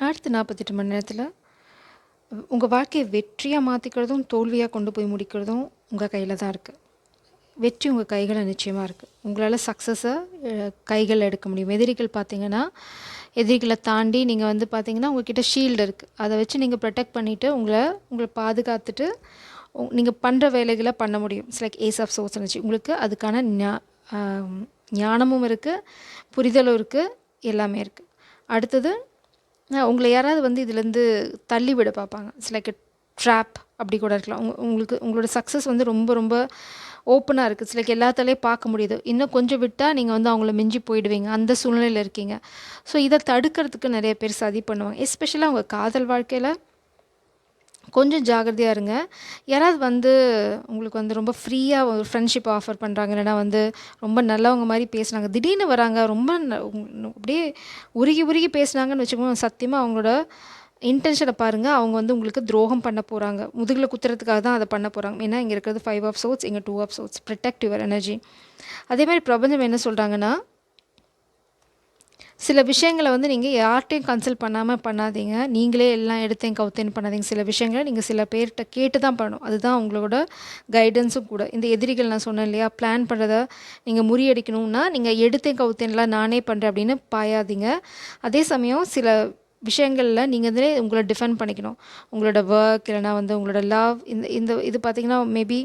அடுத்த 48 மணி நேரத்தில் உங்கள் வாழ்க்கையை வெற்றியாக மாற்றிக்கிறதும் தோல்வியாக கொண்டு போய் முடிக்கிறதும் உங்கள் கையில் தான் இருக்குது. வெற்றி உங்கள் கைகளில் நிச்சயமாக இருக்குது. உங்களால் சக்ஸஸை கைகளில் எடுக்க முடியும். எதிரிகள் பார்த்தீங்கன்னா, எதிரிகளை தாண்டி நீங்கள் வந்து பார்த்தீங்கன்னா உங்கள்கிட்ட ஷீல்டு இருக்குது. அதை வச்சு நீங்கள் ப்ரொடெக்ட் பண்ணிவிட்டு உங்களை பாதுகாத்துட்டு நீங்கள் பண்ணுற வேலைகளை பண்ண முடியும். It's like ace of swords energy. உங்களுக்கு அதுக்கான ஞானமும் இருக்குது, புரிதலும் இருக்குது, எல்லாமே இருக்குது. அடுத்தது உங்களை யாராவது வந்து இதுலேருந்து தள்ளி விட பார்ப்பாங்க. இட்ஸ் லைக் எ ட்ராப் அப்படி கூட இருக்கலாம். உங்களுக்கு உங்களோட சக்ஸஸ் வந்து ரொம்ப ரொம்ப ஓப்பனாக இருக்குது. இட்ஸ் லைக் எல்லாத்தாலேயும் பார்க்க முடியுது. இன்னும் கொஞ்சம் விட்டால் நீங்கள் வந்து அவங்கள மிஞ்சி போயிடுவீங்க. அந்த சூழ்நிலையில் இருக்கீங்க. ஸோ இதை தடுக்கிறதுக்கு நிறைய பேர் சதி பண்ணுவாங்க. எஸ்பெஷலாக அவங்க காதல் வாழ்க்கையில் கொஞ்சம் ஜாகிரதையாக இருங்க. யாராவது வந்து உங்களுக்கு வந்து ரொம்ப ஃப்ரீயாக ஒரு ஃப்ரெண்ட்ஷிப் ஆஃபர் பண்ணுறாங்க, இல்லைனா வந்து ரொம்ப நல்லவங்க மாதிரி பேசுகிறாங்க, திடீர்னு வராங்க, ரொம்ப அப்படியே உருகி உருகி பேசுனாங்கன்னு வச்சுக்கோங்க, சத்தியமாக அவங்களோட இன்டென்ஷனை பாருங்கள். அவங்க வந்து உங்களுக்கு துரோகம் பண்ண போகிறாங்க, முதுகில் குத்துறதுக்காக தான் அதை பண்ண போகிறாங்க. ஏன்னா இங்கே இருக்கிறது 5 ஆஃப் சோர்ஸ், இங்கே 2 of swords. Protect your energy. அதே மாதிரி பிரபஞ்சம் என்ன சொல்கிறாங்கன்னா, சில விஷயங்களை வந்து நீங்கள் யார்கிட்டையும் கன்சல்ட் பண்ணாமல் பண்ணாதீங்க. நீங்களே எல்லாம் எடுத்தேன் கவுத்தேன்னு பண்ணாதீங்க. சில விஷயங்களை நீங்கள் சில பேர்கிட்ட கேட்டு தான் பண்ணணும். அதுதான் உங்களோட கைடன்ஸும் கூட. இந்த எதிரிகள் நான் சொன்னேன் இல்லையா, பிளான் பண்ணுறத நீங்கள் முறியடிக்கணும்னா நீங்கள் எடுத்தேன் கவுத்தேன்லாம் நானே பண்ணுறேன் அப்படின்னு பாயாதீங்க. அதே சமயம் சில விஷயங்களில் நீங்கள் வந்து உங்களை டிஃபெண்ட் பண்ணிக்கணும். உங்களோட ஒர்க், இல்லைனா வந்து உங்களோட லவ், இது பார்த்திங்கன்னா மேபி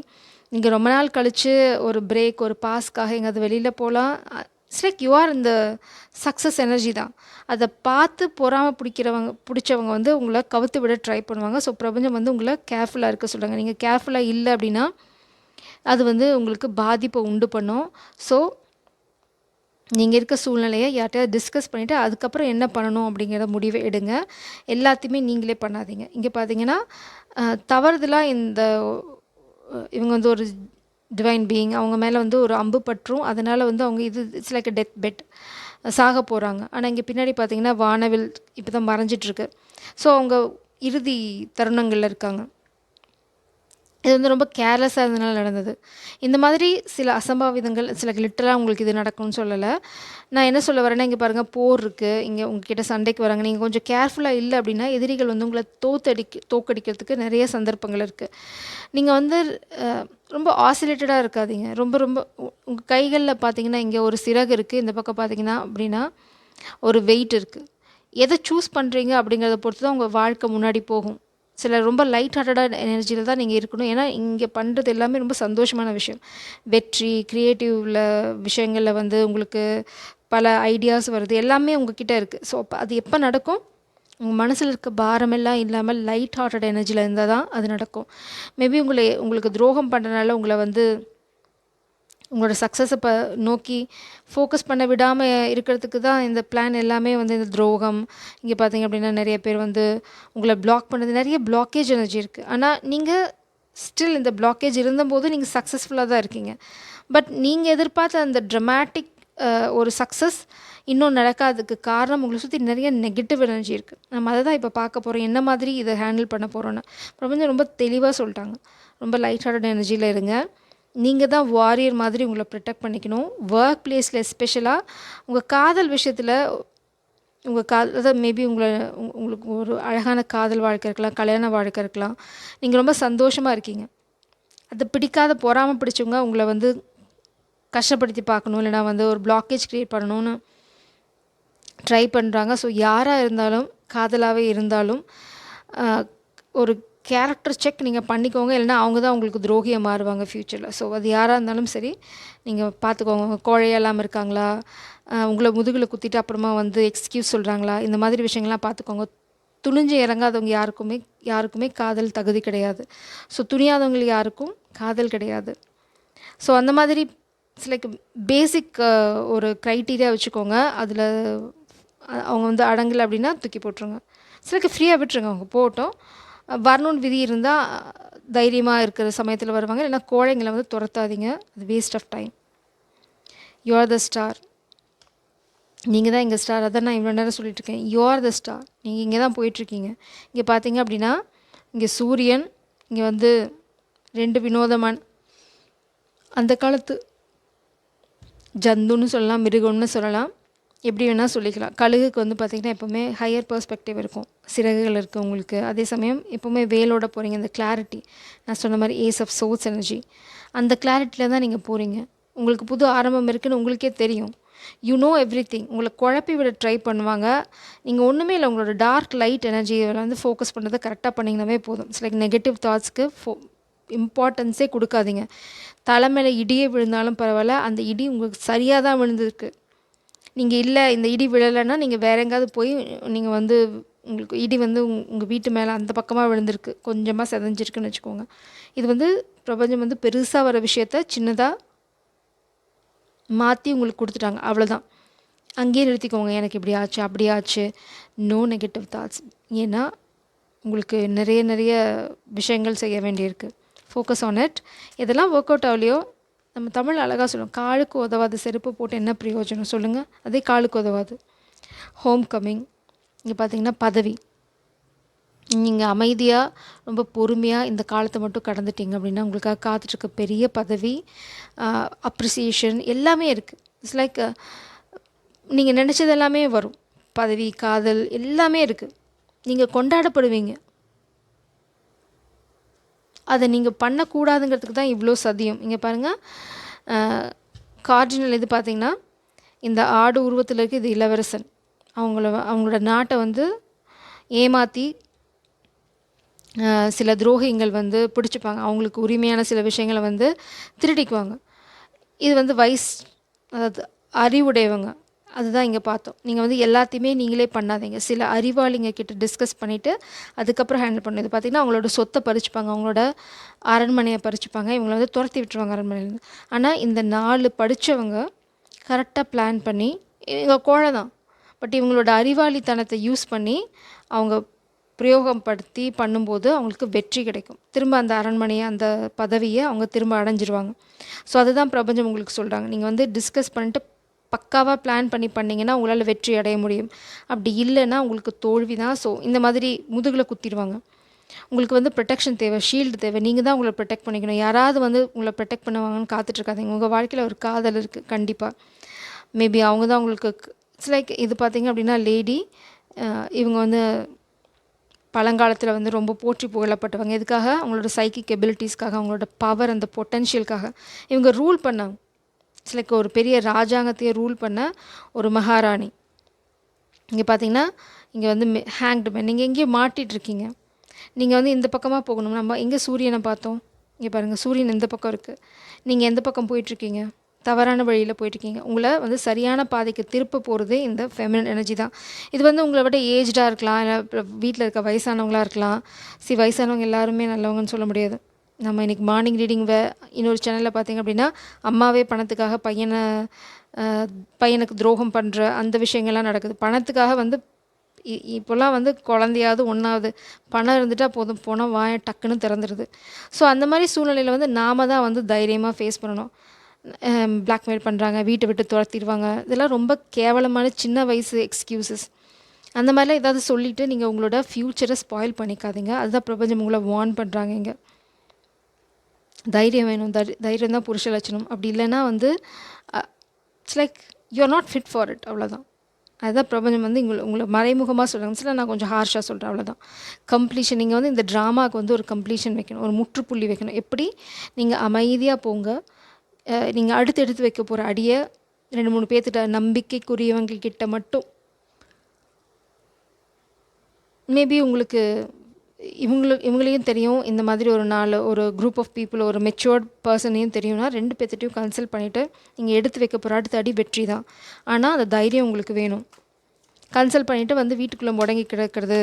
நீங்கள் ரொம்ப நாள் கழித்து ஒரு பிரேக், ஒரு பாஸ்க்காக எங்கேயாவது வெளியில் போகலாம். இட்ஸ் லைக் யூ ஆர் இந்த சக்ஸஸ் எனர்ஜி தான். அதை பார்த்து பொறாமல் பிடிச்சவங்க வந்து உங்களை கவுத்து விட ட்ரை பண்ணுவாங்க. ஸோ பிரபஞ்சம் வந்து உங்களை கேர்ஃபுல்லாக இருக்க சொல்கிறாங்க. நீங்கள் கேர்ஃபுல்லாக இல்லை அப்படின்னா அது வந்து உங்களுக்கு பாதிப்பை உண்டு பண்ணும். ஸோ நீங்கள் இருக்க சூழ்நிலையை யார்கிட்டயாவது டிஸ்கஸ் பண்ணிவிட்டு அதுக்கப்புறம் என்ன பண்ணணும் அப்படிங்கிற முடிவை எடுங்க. எல்லாத்தையுமே நீங்களே பண்ணாதீங்க. இங்கே பார்த்தீங்கன்னா தவறுதலாக இவங்க வந்து ஒரு டிவைன் பீயிங், அவங்க மேலே வந்து ஒரு அம்பு பற்றும். அதனால் வந்து அவங்க it's like a death bed, சாக போகிறாங்க. ஆனால் இங்கே பின்னாடி பார்த்தீங்கன்னா வானவில் இப்போ தான் மறைஞ்சிட்ருக்கு. ஸோ அவங்க இறுதி தருணங்களில் இருக்காங்க. இது வந்து ரொம்ப கேர்லெஸ்ஸாக இருந்ததுனால நடந்தது. இந்த மாதிரி சில அசம்பாவிதங்கள், சில லிட்டராக உங்களுக்கு இது நடக்கும்னு சொல்லலை. நான் என்ன சொல்ல வரேன்னா, இங்கே பாருங்கள், போர் இருக்குது, இங்கே உங்ககிட்ட சண்டைக்கு வராங்க. நீங்கள் கொஞ்சம் கேர்ஃபுல்லாக இல்லை அப்படின்னா எதிரிகள் வந்து உங்களை தோக்கடிக்கிறதுக்கு நிறைய சந்தர்ப்பங்கள் இருக்குது. நீங்கள் வந்து ரொம்ப ஆசிலேட்டடாக இருக்காதீங்க. ரொம்ப ரொம்ப உங்கள் கைகளில் பார்த்தீங்கன்னா இங்கே ஒரு சிறகு இருக்குது, இந்த பக்கம் பார்த்தீங்கன்னா அப்படின்னா ஒரு வெயிட் இருக்குது. எதை சூஸ் பண்ணுறீங்க அப்படிங்கிறத பொறுத்து தான் உங்கள் வாழ்க்கை முன்னாடி போகும். சில ரொம்ப லைட் ஹார்ட்டடாக எனர்ஜியில் தான் நீங்கள் இருக்கணும். ஏன்னா இங்கே பண்ணுறது எல்லாமே ரொம்ப சந்தோஷமான விஷயம். வெற்றி, க்ரியேட்டிவில் விஷயங்களில் வந்து உங்களுக்கு பல ஐடியாஸ் வருது, எல்லாமே உங்ககிட்ட இருக்குது. ஸோ அப்போ அது எப்போ நடக்கும்? உங்கள் மனசில் இருக்க பாரமெல்லாம் இல்லாமல் லைட் ஹார்ட்டட் எனர்ஜியில் இருந்தால் தான் அது நடக்கும். மேபி உங்களுக்கு துரோகம் பண்ணுறதுனால உங்களை வந்து உங்களோட சக்ஸஸை நோக்கி ஃபோக்கஸ் பண்ண விடாமல் இருக்கிறதுக்கு தான் இந்த பிளான் எல்லாமே வந்து இந்த துரோகம். இங்கே பார்த்தீங்க அப்படின்னா நிறைய பேர் வந்து உங்களை பிளாக் பண்ணுறது, நிறைய பிளாக்கேஜ் எனர்ஜி இருக்குது. ஆனால் நீங்கள் ஸ்டில் இந்த பிளாக்கேஜ் இருந்தபோது நீங்கள் சக்ஸஸ்ஃபுல்லாக தான் இருக்கீங்க. பட் நீங்கள் எதிர்பார்த்த அந்த ட்ரமாட்டிக் ஒரு சக்ஸஸ் இன்னும் நடக்காததுக்கு காரணம் உங்களை சுற்றி நிறைய நெகட்டிவ் எனர்ஜி இருக்குது. நம்ம அதை தான் இப்போ பார்க்க போகிறோம், என்ன மாதிரி இதை ஹேண்டில் பண்ண போகிறோன்னு. பிரபஞ்சம் ரொம்ப தெளிவாக சொல்லிட்டாங்க. ரொம்ப லைட் ஹார்ட்டட் எனர்ஜியில் இருங்க. நீங்கள் தான் வாரியர் மாதிரி உங்களை ப்ரொடெக்ட் பண்ணிக்கணும். ஒர்க் பிளேஸில் எஸ்பெஷலாக உங்கள் காதல் விஷயத்தில் அதாவது மேபி உங்களுக்கு ஒரு அழகான காதல் வாழ்க்கை இருக்கலாம், கல்யாண வாழ்க்கை இருக்கலாம். நீங்கள் ரொம்ப சந்தோஷமாக இருக்கீங்க. அதை பிடிக்காத பொறாமல் பிடிச்சவங்க உங்களை வந்து கஷ்டப்படுத்தி பார்க்கணும், இல்லைனா வந்து ஒரு பிளாக்கேஜ் க்ரியேட் பண்ணணும்னு ட்ரை பண்ணுறாங்க. ஸோ யாராக இருந்தாலும், காதலாகவே இருந்தாலும் ஒரு கேரக்டர் செக் நீங்கள் பண்ணிக்கோங்க. இல்லைனா அவங்க தான் உங்களுக்கு துரோகியாக மாறுவாங்க ஃப்யூச்சரில். ஸோ அது யாராக இருந்தாலும் சரி, நீங்கள் பார்த்துக்கோங்க. கோழையெல்லாம் இருக்காங்களா, உங்களை முதுகில் குத்திட்டு அப்புறமா வந்து எக்ஸ்கியூஸ் சொல்கிறாங்களா, இந்த மாதிரி விஷயங்கள்லாம் பார்த்துக்கோங்க. துணிஞ்சு இறங்காதவங்க யாருக்குமே காதல் தகுதி கிடையாது. ஸோ துணியாதவங்களுக்கு யாருக்கும் காதல் கிடையாது. ஸோ அந்த மாதிரி இட்ஸ் லைக் பேசிக் ஒரு க்ரைட்டீரியா வச்சுக்கோங்க. அதில் அவங்க வந்து அடங்கலை அப்படின்னா தூக்கி போட்டுருங்க. இட்ஸ் லைக் ஃப்ரீயாக விட்டுருங்க, அவங்க போட்டோம். வரணும்னு விதி இருந்தால் தைரியமாக இருக்கிற சமயத்தில் வருவாங்க, இல்லைனா கோழைங்களை வந்து துரத்தாதீங்க. அது waste of time. You are the star. நீங்கள் தான் இங்கே ஸ்டார். அதான் நான் இவ்வளோ நேரம் சொல்லிட்டுருக்கேன். You are the star. நீங்கள் இங்கே தான் போயிட்டுருக்கீங்க. இங்கே பார்த்தீங்க அப்படின்னா இங்கே சூரியன், இங்கே வந்து 2 வினோதமான அந்த காலத்து ஜந்துன்னு சொல்லலாம், மிருகம்னு சொல்லலாம். எப்படி வேணால் சொல்லிக்கலாம். கழுகுக்கு வந்து பார்த்திங்கன்னா எப்போவுமே ஹையர் பெர்ஸ்பெக்டிவ் இருக்கும், சிறகுகள் இருக்குது உங்களுக்கு. அதே சமயம் எப்போவுமே வேலோட போகிறீங்க. இந்த கிளாரிட்டி, நான் சொன்ன மாதிரி ஏஸ் ஆஃப் சோர்ஸ் எனர்ஜி, அந்த கிளாரிட்டியில் தான் நீங்கள் போகிறீங்க. உங்களுக்கு புது ஆரம்பம் இருக்குதுன்னு உங்களுக்கே தெரியும். You know every thing. உங்களை குழப்பி விட ட்ரை பண்ணுவாங்க. நீங்கள் ஒன்றுமே இல்லை, உங்களோட டார்க் லைட் எனர்ஜியை வந்து ஃபோக்கஸ் பண்ணுறதை கரெக்டாக பண்ணிங்கனாவே போதும். இட்ஸ் லைக் நெகட்டிவ் தாட்ஸ்க்கு இம்பார்ட்டன்ஸே கொடுக்காதீங்க. தலைமையில் இடியே விழுந்தாலும் பரவாயில்ல, அந்த இடி உங்களுக்கு சரியாக தான் விழுந்திருக்கு. நீங்கள் இல்லை இந்த இடி விழலைன்னா நீங்கள் வேற எங்கேயாவது போய் நீங்கள் வந்து உங்களுக்கு இடி வந்து உங்கள் வீட்டு மேலே அந்த பக்கமாக விழுந்திருக்கு, கொஞ்சமாக செதஞ்சிருக்குன்னு வச்சுக்கோங்க. இது வந்து பிரபஞ்சம் வந்து பெருசாக வர விஷயத்த சின்னதாக மாற்றி உங்களுக்கு கொடுத்துட்டாங்க, அவ்வளோதான். அங்கேயே நிறுத்திக்கோங்க. எனக்கு இப்படி ஆச்சு அப்படி ஆச்சு. No negative thoughts. ஏன்னா உங்களுக்கு நிறைய விஷயங்கள் செய்ய வேண்டியிருக்கு. Focus on it. இதெல்லாம் ஒர்க் அவுட் ஆகலையோ, நம்ம தமிழ் அழகாக சொல்லுவோம், காலுக்கு உதவாது செருப்பு போட்டு என்ன பிரயோஜனம் சொல்லுங்கள். அதே காலுக்கு உதவாது. ஹோம் கம்மிங், இங்கே பார்த்தீங்கன்னா பதவி. நீங்கள் அமைதியாக ரொம்ப பொறுமையாக இந்த காலத்தை மட்டும் கடந்துட்டீங்க அப்படின்னா உங்களுக்காக காத்துட்ருக்க பெரிய பதவி, அப்ரிசியேஷன் எல்லாமே இருக்குது. இட்ஸ் லைக் நீங்கள் நினச்சது எல்லாமே வரும். பதவி, காதல் எல்லாமே இருக்குது. நீங்கள் கொண்டாடப்படுவீங்க. அதை நீங்கள் பண்ணக்கூடாதுங்கிறதுக்கு தான் இவ்வளோ சதியம். இங்கே பாருங்கள், கார்டினல் இது பார்த்திங்கன்னா இந்த ஆடு உருவத்தில் இருக்குது, இது இளவரசன். அவங்களோட நாட்டை வந்து ஏமாற்றி சில துரோகிகள் வந்து பிடிச்சிப்பாங்க. அவங்களுக்கு உரிமையான சில விஷயங்களை வந்து திருடிக்குவாங்க. இது வந்து அதாவது அறிவுடையவங்க, அதுதான் இங்கே பார்த்தோம். நீங்கள் வந்து எல்லாத்தையுமே நீங்களே பண்ணாதீங்க. சில அறிவாளிங்க கிட்ட டிஸ்கஸ் பண்ணிவிட்டு அதுக்கப்புறம் ஹேண்டில் பண்ணணும். இது பார்த்திங்கன்னா அவங்களோட சொத்தை பறிச்சுப்பாங்க, அவங்களோட அரண்மனையை பறிச்சுப்பாங்க, இவங்களை வந்து துரத்தி விட்டுருவாங்க அரண்மனையிலேருந்து. ஆனால் இந்த 4 படித்தவங்க கரெக்டாக பிளான் பண்ணி, இவங்க கோழை தான், பட் இவங்களோட அறிவாளித்தனத்தை யூஸ் பண்ணி அவங்க பிரயோகப்படுத்தி பண்ணும்போது அவங்களுக்கு வெற்றி கிடைக்கும். திரும்ப அந்த அரண்மனையை, அந்த பதவியை அவங்க திரும்ப அடைஞ்சிருவாங்க. ஸோ அதுதான் பிரபஞ்சம் உங்களுக்கு சொல்கிறாங்க. நீங்கள் வந்து டிஸ்கஸ் பண்ணிட்டு பக்காவாக பிளான் பண்ணி பண்ணிங்கன்னா உங்களால் வெற்றி அடைய முடியும். அப்படி இல்லைன்னா உங்களுக்கு தோல்வி தான். ஸோ இந்த மாதிரி முதுகில் குத்திடுவாங்க. உங்களுக்கு வந்து ப்ரொடெக்ஷன் தேவை, ஷீல்டு தேவை. நீங்கள் தான் உங்களை ப்ரொடெக்ட் பண்ணிக்கணும். யாராவது வந்து உங்களை ப்ரொடெக்ட் பண்ணுவாங்கன்னு காத்துட்ருக்காதீங்க. உங்கள் வாழ்க்கையில் ஒரு காதல் இருக்குது கண்டிப்பாக. மேபி அவங்க தான் உங்களுக்கு. இட்ஸ் லைக் இது பார்த்திங்க அப்படின்னா லேடி, இவங்க வந்து பழங்காலத்தில் வந்து ரொம்ப போற்றி புகழப்பட்டவங்க. எதுக்காக? அவங்களோட சைக்கிக் எபிலிட்டிஸ்க்காக, அவங்களோட பவர், அந்த பொட்டென்ஷியலுக்காக இவங்க ரூல் பண்ணாங்க. இட்ஸ் லைக் ஒரு பெரிய ராஜாங்கத்தையே ரூல் பண்ண ஒரு மகாராணி. இங்கே பார்த்தீங்கன்னா இங்கே வந்து ஹேங்க்டு மேன். நீங்கள் எங்கேயோ மாட்டிகிட்ருக்கீங்க. நீங்கள் வந்து இந்த பக்கமாக போகணும். நம்ம எங்கே சூரியனை பார்த்தோம், இங்கே பாருங்கள், சூரியன் இந்த பக்கம் இருக்குது. நீங்கள் எந்த பக்கம் போயிட்டுருக்கீங்க? தவறான வழியில் போயிட்டுருக்கீங்க. உங்களை வந்து சரியான பாதைக்கு திருப்ப போகிறதே இந்த ஃபெமினின் எனர்ஜி தான். இது வந்து உங்களை விட ஏஜ்டாக இருக்கலாம், இல்லை வீட்டில் இருக்க வயசானவங்களாக இருக்கலாம். வயசானவங்க எல்லாருமே நல்லவங்கன்னு சொல்ல முடியாது. நம்ம இன்றைக்கி மார்னிங் ரீடிங் இன்னொரு சேனலில் பார்த்திங்க அப்படின்னா அம்மாவே பணத்துக்காக பையனுக்கு துரோகம் பண்ணுற அந்த விஷயங்கள்லாம் நடக்குது. பணத்துக்காக வந்து இப்போல்லாம் வந்து குழந்தையாவது ஒன்றாவது பணம் இருந்துட்டால் போதும், போனால் வாயை டக்குன்னு திறந்துடுது. ஸோ அந்த மாதிரி சூழ்நிலையில் வந்து நாம் தான் வந்து தைரியமாக ஃபேஸ் பண்ணணும். பிளாக்மெயில் பண்ணுறாங்க, வீட்டை விட்டு துரத்திடுவாங்க, இதெல்லாம் ரொம்ப கேவலமான சின்ன வயசு எக்ஸ்கியூசஸ். அந்த மாதிரிலாம் ஏதாவது சொல்லிவிட்டு நீங்கள் உங்களோட ஃப்யூச்சரை ஸ்பாயில் பண்ணிக்காதீங்க. அதுதான் பிரபஞ்சம் உங்களை வார்ன் பண்ணுறாங்க. இங்கே தைரியம் வேணும், தைரியம் தான் புருஷ லட்சணம். அப்படி இல்லைன்னா வந்து it's like you are not fit for it, அவ்வளோதான். அதுதான் பிரபஞ்சம் வந்து உங்களை மறைமுகமாக சொல்கிறாங்க. சில நான் கொஞ்சம் ஹார்ஷாக சொல்கிறேன், அவ்வளோதான். கம்ப்ளீஷன், நீங்கள் வந்து இந்த ட்ராமாவுக்கு வந்து ஒரு கம்ப்ளீஷன் வைக்கணும், ஒரு முற்றுப்புள்ளி வைக்கணும். எப்படி? நீங்கள் அமைதியாக போங்க. நீங்கள் எடுத்து வைக்க போகிற அடியை 2-3 பேர்த்திட்ட நம்பிக்கைக்குரியவங்கக்கிட்ட மட்டும், மேபி உங்களுக்கு இவங்களையும் தெரியும், இந்த மாதிரி ஒரு குரூப் ஆஃப் பீப்புள், ஒரு மெச்சூர்ட் பர்சனையும் தெரியும்னா 2 பேர்த்திட்டையும் கன்சல்ட் பண்ணிவிட்டு நீங்கள் எடுத்து வைக்க போகிற அடுத்த அடி வெற்றி தான். ஆனால் அந்த தைரியம் உங்களுக்கு வேணும். கன்சல்ட் பண்ணிவிட்டு வந்து வீட்டுக்குள்ளே முடங்கி கிடக்கிறது,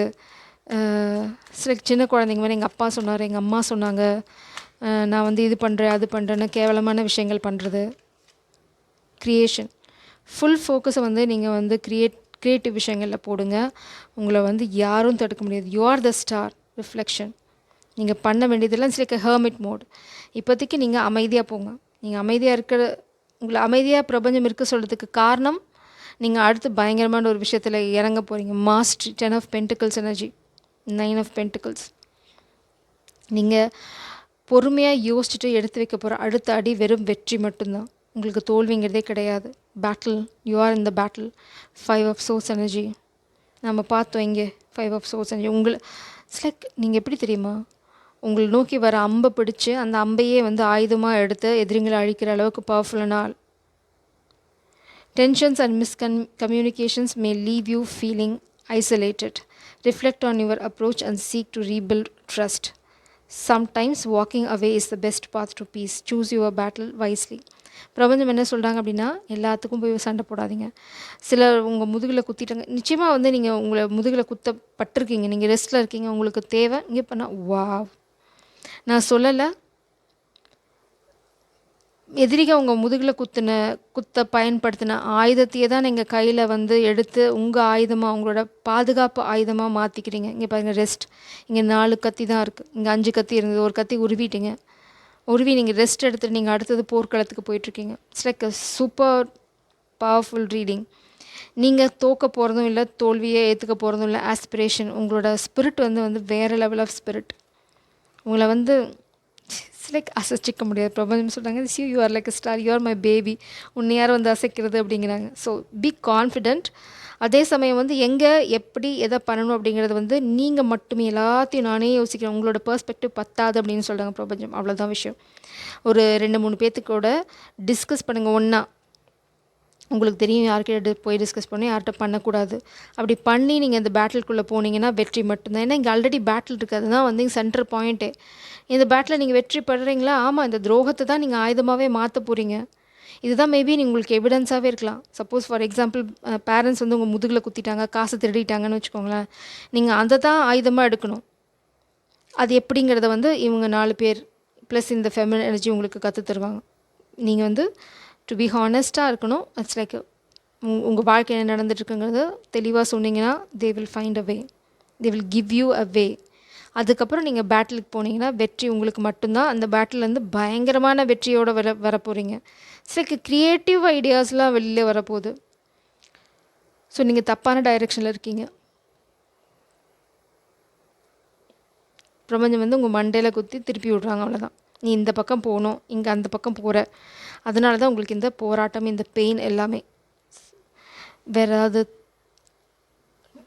சில சின்ன குழந்தைங்க மாதிரி எங்கள் அப்பா சொன்னார், எங்கள் அம்மா சொன்னாங்க, நான் வந்து இது பண்ணுறேன் அது பண்ணுறேன்னு கேவலமான விஷயங்கள் பண்ணுறது. க்ரியேஷன், ஃபுல் ஃபோக்கஸை வந்து நீங்கள் வந்து க்ரியேட்டிவ் விஷயங்களில் போடுங்க. உங்களை வந்து யாரும் தடுக்க முடியாது. You are the star reflection. நீங்கள் பண்ண வேண்டியதெல்லாம் இட்ஸ் லைக் ஹெர்மிட் மோட். இப்போதைக்கு நீங்கள் அமைதியாக போங்க. நீங்கள் அமைதியாக உங்களை அமைதியாக பிரபஞ்சம் இருக்க சொல்கிறதுக்கு காரணம், நீங்கள் அடுத்து பயங்கரமான ஒரு விஷயத்தில் இறங்க போகிறீங்க. Mastery, 10 of pentacles energy, 9 of pentacles. நீங்கள் பொறுமையாக யோசிச்சுட்டு எடுத்து வைக்க போகிற அடுத்த அடி வெறும் வெற்றி மட்டும்தான். உங்களுக்கு தோல்விங்கிறதே கிடையாது. Battle, you are in the battle. 5 of swords energy நம்ம பார்த்தோம் இங்கே. 5 of swords energy it's like நீங்கள் எப்படி தெரியுமா, உங்களை நோக்கி வர அம்பை பிடிச்சி அந்த அம்பையே வந்து ஆயுதமாக எடுத்து எதிரிங்களை அழிக்கிற அளவுக்கு பவர்ஃபுல்லான ஆள். Tensions and miscommunications may leave you feeling isolated. Reflect on your approach and seek to rebuild trust. Sometimes walking away is the best path to peace. Choose your battle wisely. பிரபஞ்சம் என்ன சொல்கிறாங்க அப்படின்னா, எல்லாத்துக்கும் போய் சண்டை போடாதீங்க. சிலர் உங்கள் முதுகில் குத்திட்டாங்க. நிச்சயமாக வந்து நீங்கள் உங்களை முதுகில் குத்தப்பட்டிருக்கீங்க, நீங்கள் ரெஸ்ட்டில் இருக்கீங்க, உங்களுக்கு தேவை இங்கே பண்ணால் வா. நான் சொல்லலை, எதிரிக உங்கள் முதுகில் குத்த பயன்படுத்தின ஆயுதத்தையே தான் நீங்கள் கையில் வந்து எடுத்து உங்கள் ஆயுதமாக, உங்களோட பாதுகாப்பு ஆயுதமாக மாற்றிக்கிறீங்க. இங்கே பாருங்கள், ரெஸ்ட். இங்கே 4 கத்தி தான் இருக்குது, இங்கே 5 கத்தி இருந்தது, ஒரு கத்தி உருவிட்டீங்க. உருவி நீங்கள் ரெஸ்ட் எடுத்துகிட்டு நீங்கள் அடுத்தது போர்க்களத்துக்கு போயிட்டுருக்கீங்க. It's like a super powerful reading. நீங்கள் தோக்க போகிறதும் இல்லை, தோல்வியை ஏற்றுக்க போகிறதும் இல்லை. ஆஸ்பிரேஷன், உங்களோட ஸ்பிரிட் வந்து வேறு லெவல் ஆஃப் ஸ்பிரிட். உங்களை வந்து இட்ஸ் லைக் அசைச்சிக்க முடியாது. பிரபஞ்சம் சொல்கிறாங்க, you are like a star, you are my baby, உன்னை யார் வந்து அசைக்கிறது அப்படிங்கிறாங்க. So be confident. அதே சமயம் வந்து எங்கே எப்படி எதை பண்ணணும் அப்படிங்கிறது வந்து நீங்கள் மட்டுமே, எல்லாத்தையும் நானே யோசிக்கிறேன், உங்களோட பெர்ஸ்பெக்டிவ் பத்தாது அப்படின்னு சொல்கிறாங்க பிரபஞ்சம். அவ்வளோதான் விஷயம். ஒரு 2-3 பேர்த்துக்கூட டிஸ்கஸ் பண்ணுங்கள் ஒன்றா. உங்களுக்கு தெரியும் யார்கிட்ட போய் டிஸ்கஸ் பண்ணி யார்கிட்ட பண்ணக்கூடாது. அப்படி பண்ணி நீங்கள் இந்த பேட்டிலுக்குள்ளே போனீங்கன்னா வெற்றி மட்டும்தான். ஏன்னா இங்கே ஆல்ரெடி பேட்டில் இருக்குது, அதுதான் வந்து இங்கே சென்டர் பாயிண்ட்டே. இந்த பேட்டில் நீங்கள் வெற்றி பெறுறீங்களா? ஆமாம், இந்த துரோகத்தை தான் நீங்கள் ஆயுதமாகவே மாற்ற போகிறீங்க. இதுதான் மேபி உங்களுக்கு எவிடன்ஸாகவே இருக்கலாம். சப்போஸ் ஃபார் எக்ஸாம்பிள் பேரண்ட்ஸ் வந்து உங்கள் முதுகில் குத்திட்டாங்க, காசை திருடிட்டாங்கன்னு வச்சுக்கோங்களேன். நீங்கள் அதை தான் ஆயுதமாக எடுக்கணும். அது எப்படிங்கிறத வந்து இவங்க 4 பேர் ப்ளஸ் இந்த ஃபெமினின் எனர்ஜி உங்களுக்கு கற்று தருவாங்க. நீங்கள் வந்து டு பி ஹானஸ்ட்டாக இருக்கணும். இட்ஸ் லைக் உங்கள் வாழ்க்கை என்ன நடந்துட்டுருக்குங்கிறது தெளிவாக சொன்னீங்கன்னா they will find a way, they will give you a way. அதுக்கப்புறம் நீங்கள் பேட்டிலுக்கு போனீங்கன்னா வெற்றி உங்களுக்கு மட்டும்தான். அந்த பேட்டிலேருந்து பயங்கரமான வெற்றியோடு வரப்போகிறீங்க. இட்ஸ் லைக் க்ரியேட்டிவ் ஐடியாஸ்லாம் வெளியில் வரப்போகுது. ஸோ நீங்கள் தப்பான டைரெக்ஷனில் இருக்கீங்க. பிரபஞ்சம் வந்து உங்கள் மண்டையில் குத்தி திருப்பி விட்றாங்க, அவ்வளோதான். நீ இந்த பக்கம் போகணும், இங்கே அந்த பக்கம் போகிற. அதனால தான் உங்களுக்கு இந்த போராட்டம், இந்த பெயின் எல்லாமே. வேறு ஏதாவது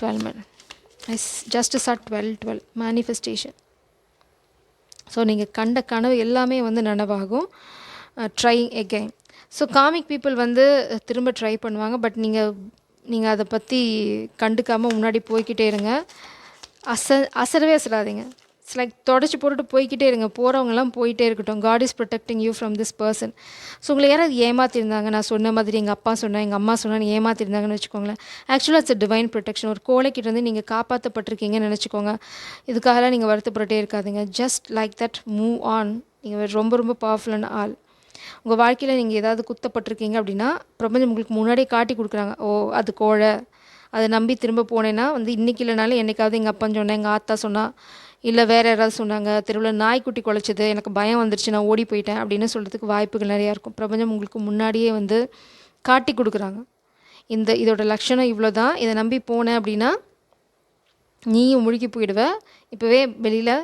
12 minutes just sir 12 manifestation. So நீங்கள் கண்ட கனவு எல்லாமே வந்து நனவாகும். Try again. So comic people வந்து திரும்ப ட்ரை பண்ணுவாங்க. பட் நீங்கள் அதை பற்றி கண்டுக்காமல் முன்னாடி போய்கிட்டே இருங்க. அசரவே அசராதீங்க. இட்ஸ் லைக் தொடச்சி போட்டுட்டு போய்கிட்டே இருங்க. போகிறவங்கலாம் போயிட்டே இருக்கட்டும். God is protecting you from this person. So உங்களை யாராவது ஏமாற்றிருந்தாங்க, நான் சொன்ன மாதிரி எங்கள் அப்பா சொன்னேன், எங்கள் அம்மா சொன்னான்னு ஏமாற்றிருந்தாங்கன்னு வச்சுக்கோங்களேன். ஆக்சுவலாக இட்ஸ் டிவைன் ப்ரொடெக்ஷன். ஒரு கோழைக்கிட்ட வந்து நீங்கள் காப்பாற்றப்பட்டிருக்கீங்கன்னு நினச்சிக்கோங்க. இதுக்காகலாம் நீங்கள் வருத்தப்பட்டுட்டே இருக்காதீங்க. Just like that move on. நீங்கள் ரொம்ப ரொம்ப பவர்ஃபுல்லான ஆள். உங்கள் வாழ்க்கையில் நீங்கள் ஏதாவது குத்தப்பட்டிருக்கீங்க அப்படின்னா பிரபஞ்சம் உங்களுக்கு முன்னாடியே காட்டி கொடுக்குறாங்க. ஓ, அது கோழை, அதை நம்பி திரும்ப போனேன்னா வந்து இன்றைக்கி இல்லைனாலும் என்றைக்காவது எங்கள் அப்பா சொன்னேன், எங்கள் ஆத்தா சொன்னால், இல்லை வேறு யாராவது சொன்னாங்க, தெருவில் நாய்க்குட்டி குலைச்சது, எனக்கு பயம் வந்துருச்சு, நான் ஓடி போயிட்டேன் அப்படின்னு சொல்கிறதுக்கு வாய்ப்புகள் நிறையா இருக்கும். பிரபஞ்சம் உங்களுக்கு முன்னாடியே வந்து காட்டி கொடுக்குறாங்க. இதோட லட்சணம் இவ்வளோ தான், இதை நம்பி போனேன் அப்படின்னா நீயும் முழுகி போயிடுவ, இப்போவே வெளியில்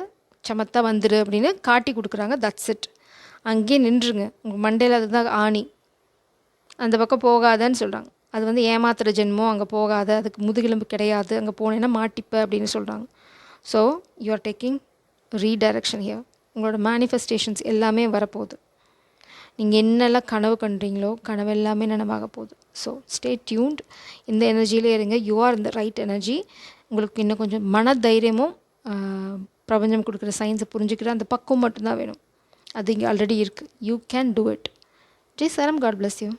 சமத்தா வந்துடு அப்படின்னு காட்டி கொடுக்குறாங்க. That's it. அங்கேயே நின்றுங்க. உங்கள் மண்டையில் அதுதான் ஆணி. அந்த பக்கம் போகாதன்னு சொல்கிறாங்க. அது வந்து ஏமாத்துகிற ஜென்மம், அங்கே போகாத, அதுக்கு முதுகெலும்பு கிடையாது, அங்கே போனேன்னா மாட்டிப்ப அப்படின்னு சொல்கிறாங்க. So you are taking redirection here. உங்களோட மேனிஃபெஸ்டேஷன்ஸ் எல்லாமே வரப்போகுது. நீங்கள் என்னெல்லாம் கனவு கண்டுறீங்களோ கனவு எல்லாமே நனவாக போகுது. So stay tuned. இந்த எனர்ஜியிலே இருங்க. யூ ஆர் இந்த ரைட் எனர்ஜி. உங்களுக்கு இன்னும் கொஞ்சம் மன தைரியமும் பிரபஞ்சம் கொடுக்குற சயின்ஸை புரிஞ்சுக்கிற அந்த பக்கம் மட்டும்தான் வேணும். அது இங்கே ஆல்ரெடி இருக்குது. You can do it. ஜெய் சாரம். God bless you.